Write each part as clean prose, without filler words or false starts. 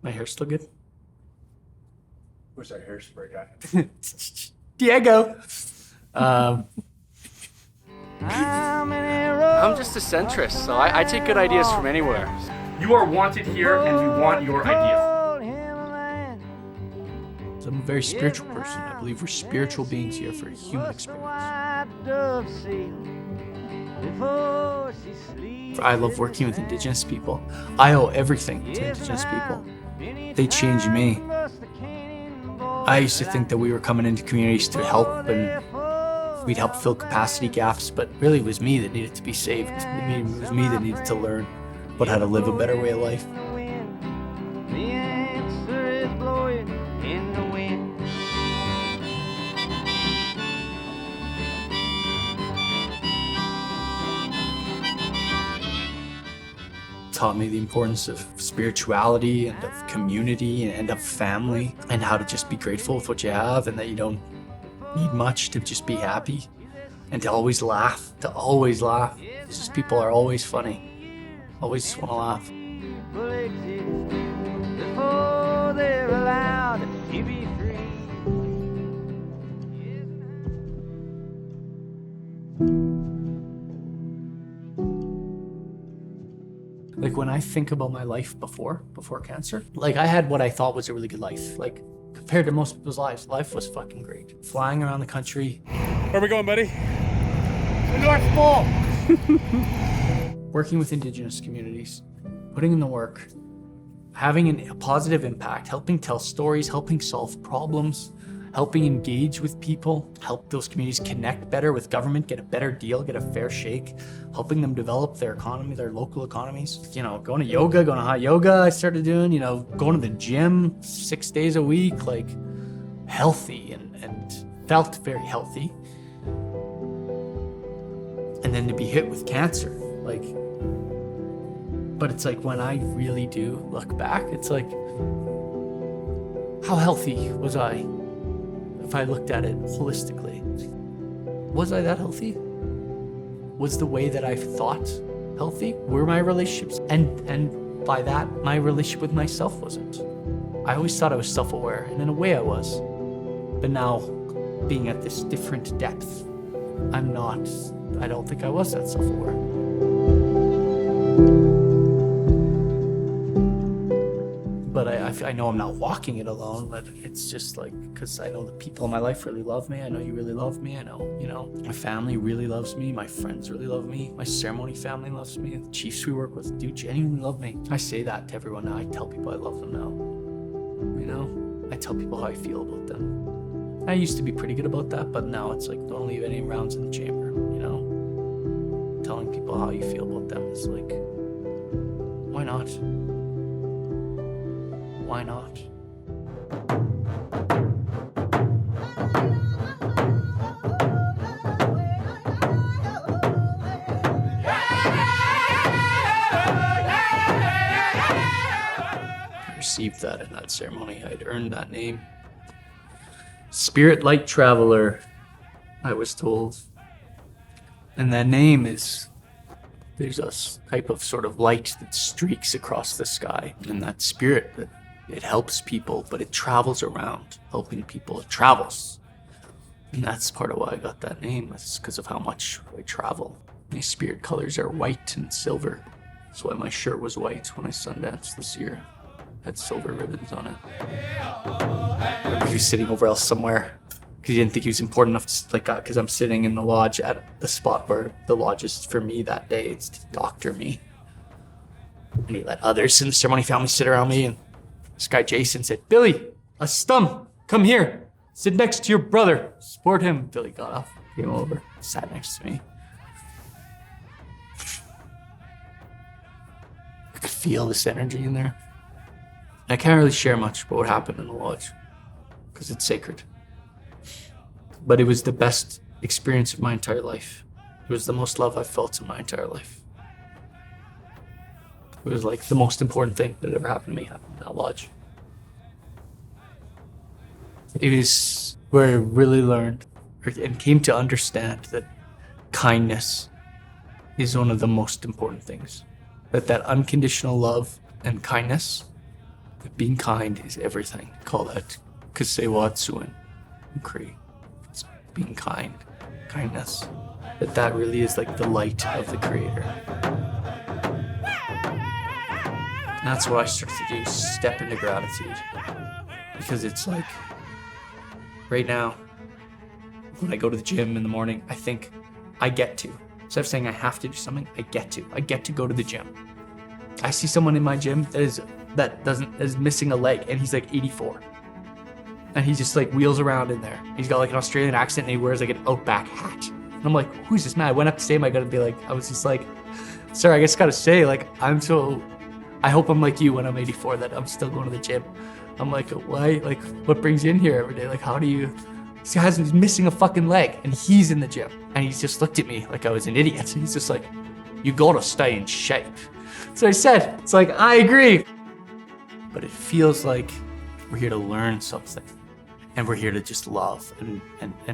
My hair's still good? Where's that hairspray guy? Diego! I'm just a centrist, so I take good ideas from anywhere. You are wanted here and we want your ideas. I'm a very spiritual person. I believe we're spiritual beings here for a human experience. I love working with Indigenous people. I owe everything to Indigenous people. They changed me. I used to think that we were coming into communities to help and we'd help fill capacity gaps, but really it was me that needed to be saved. It was me that needed to learn about how to live a better way of life. Taught me the importance of spirituality and of community and of family and how to just be grateful with what you have and that you don't need much to just be happy and to always laugh, It's just people are always funny, always just want to laugh. Before they're allowed to be free. Like when I think about my life before cancer, like I had what I thought was a really good life. Like compared to most people's lives, life was fucking great. Flying around the country. Where are we going, buddy? The North Pole. Working with Indigenous communities, putting in the work, having a positive impact, helping tell stories, helping solve problems, helping engage with people, help those communities connect better with government, get a better deal, get a fair shake, helping them develop their economy, their local economies. You know, going to yoga, going to hot yoga, I started doing, you know, going to the gym 6 days a week, like healthy and felt very healthy. And then to be hit with cancer, like, but it's like when I really do look back, it's like, how healthy was I? If I looked at it holistically, was I that healthy? Was the way that I thought healthy? Were my relationships? And by that, my relationship with myself wasn't. I always thought I was self-aware, and in a way I was. But now, being at this different depth, I don't think I was that self-aware. But I know I'm not walking it alone, but it's just like, because I know the people in my life really love me. I know you really love me. I know, you know, my family really loves me. My friends really love me. My ceremony family loves me. The chiefs we work with do genuinely love me. I say that to everyone now. I tell people I love them now. You know, I tell people how I feel about them. I used to be pretty good about that, but now it's like, don't leave any rounds in the chamber, you know? Telling people how you feel about them is like, why not? Why not? I received that in that ceremony. I'd earned that name. Spirit Light Traveler, I was told. And that name is, there's a type of sort of light that streaks across the sky. And that spirit, that it helps people, but it travels around, helping people. It travels. And that's part of why I got that name. It's because of how much I travel. My spirit colors are white and silver. That's why my shirt was white when I sundanced this year. Had silver ribbons on it. He was sitting over else somewhere because he didn't think he was important enough to, like, because I'm sitting in the lodge at the spot where the lodge is for me that day. It's to doctor me. And he let others in the ceremony family sit around me, and this guy Jason said, "Billy, a stum, come here. Sit next to your brother. Support him." Billy got up, came over, sat next to me. I could feel this energy in there. I can't really share much about what happened in the lodge because it's sacred. But it was the best experience of my entire life. It was the most love I've felt in my entire life. It was like the most important thing that ever happened to me happened in that lodge. It is where I really learned and came to understand that kindness is one of the most important things. That unconditional love and kindness, that being kind is everything. Call that Kasewatsuin in Cree. It's being kind, kindness. That really is like the light of the Creator. And that's what I start to do, step into gratitude. Because it's like, right now, when I go to the gym in the morning, I think I get to. Instead of saying I have to do something, I get to. I get to go to the gym. I see someone in my gym that is missing a leg, and he's like 84. And he just like wheels around in there. He's got like an Australian accent, and he wears like an Outback hat. And I'm like, who's this man? I went up to see him. I was just like, sir, I just gotta say, like, I hope I'm like you when I'm 84, that I'm still going to the gym. I'm like, why? Like, what brings you in here every day? Like, how do you? He's missing a fucking leg, and he's in the gym. And he's just looked at me like I was an idiot. He's just like, you gotta stay in shape. So I said, it's like, I agree. But it feels like we're here to learn something. And we're here to just love. And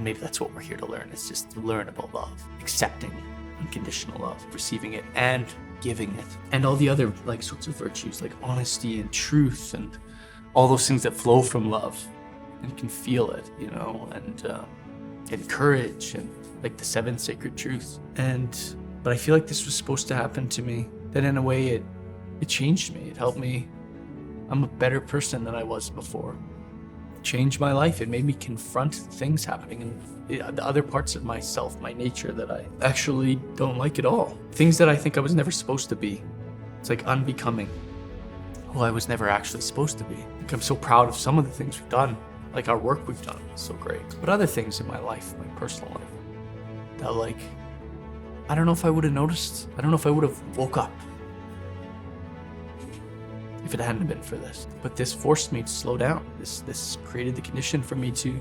maybe that's what we're here to learn, is just to learn about love. Accepting unconditional love, receiving it, and giving it. And all the other like sorts of virtues, like honesty and truth, and all those things that flow from love. And can feel it, you know, and courage, and like the 7 sacred truths. But I feel like this was supposed to happen to me. That in a way it changed me. It helped me. I'm a better person than I was before. It changed my life. It made me confront things happening in the other parts of myself, my nature, that I actually don't like at all. Things that I think I was never supposed to be. It's like unbecoming who I was never actually supposed to be. Like, I'm so proud of some of the things we've done. Like our work we've done is so great. But other things in my life, my personal life, that like, I don't know if I would have noticed. I don't know if I would have woke up if it hadn't been for this. But this forced me to slow down. This created the condition for me to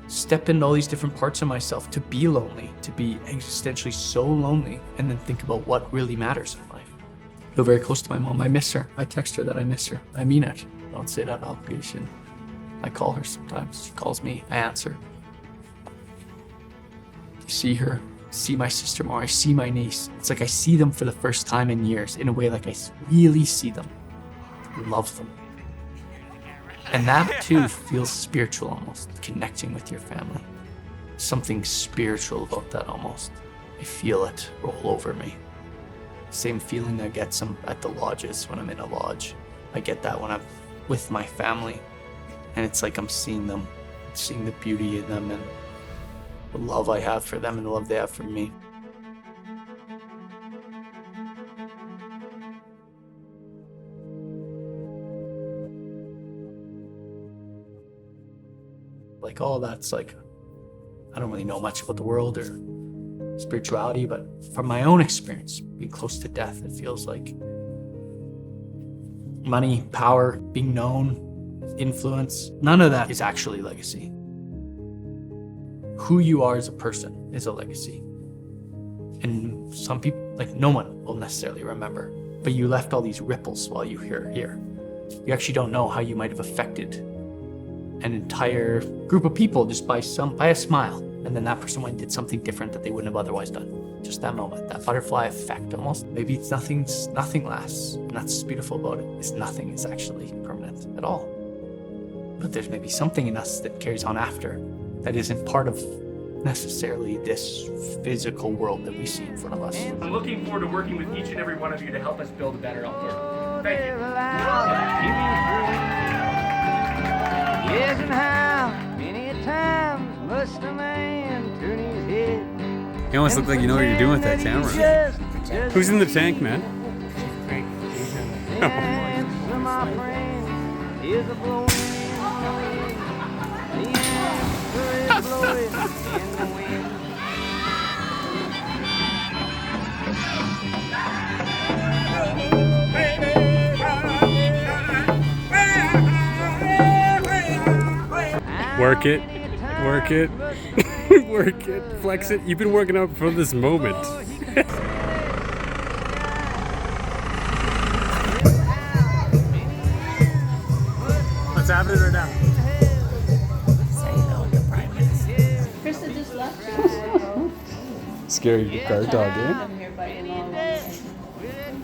step into all these different parts of myself, to be lonely, to be existentially so lonely, and then think about what really matters in life. I feel very close to my mom. I miss her. I text her that I miss her. I mean it. I don't say it out of obligation. I call her sometimes. She calls me. I answer. I see her. See my sister more. I see my niece. It's like I see them for the first time in years, in a way like I really see them. I love them. And that too feels spiritual almost, connecting with your family. Something spiritual about that almost. I feel it roll over me. Same feeling I get at the lodges when I'm in a lodge. I get that when I'm with my family. And it's like I'm seeing them, seeing the beauty in them, and the love I have for them and the love they have for me. Like all that's like, I don't really know much about the world or spirituality, but from my own experience, being close to death, it feels like money, power, being known, influence, none of that is actually legacy. Who you are as a person is a legacy. And some people, like no one will necessarily remember, but you left all these ripples while you were here. You actually don't know how you might have affected an entire group of people just by a smile. And then that person went and did something different that they wouldn't have otherwise done. Just that moment, that butterfly effect almost. Maybe it's nothing lasts. And that's what's beautiful about it, is nothing is actually permanent at all. But there's maybe something in us that carries on after that isn't part of necessarily this physical world that we see in front of us. I'm looking forward to working with each and every one of you to help us build a better Alberta. Thank you. Yes, and how many times must a man turn his head? You almost look like you know what you're doing with that camera. Who's in the tank, man? The answer, my friend, is a blowing in the wind. The answer is blowing in the wind. Work it, work it, work it, flex it. You've been working out for this moment. What's happening right now? Krista just left. Scary guard dog, eh? I'm here by in all.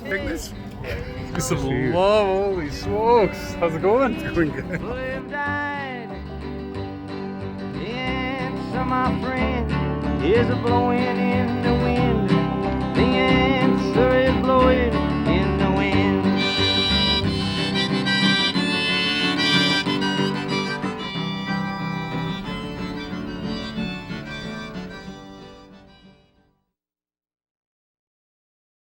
Take this. Some love, holy smokes. How's it going? It's going good. have died. And some, my friend, is a blowing in the wind.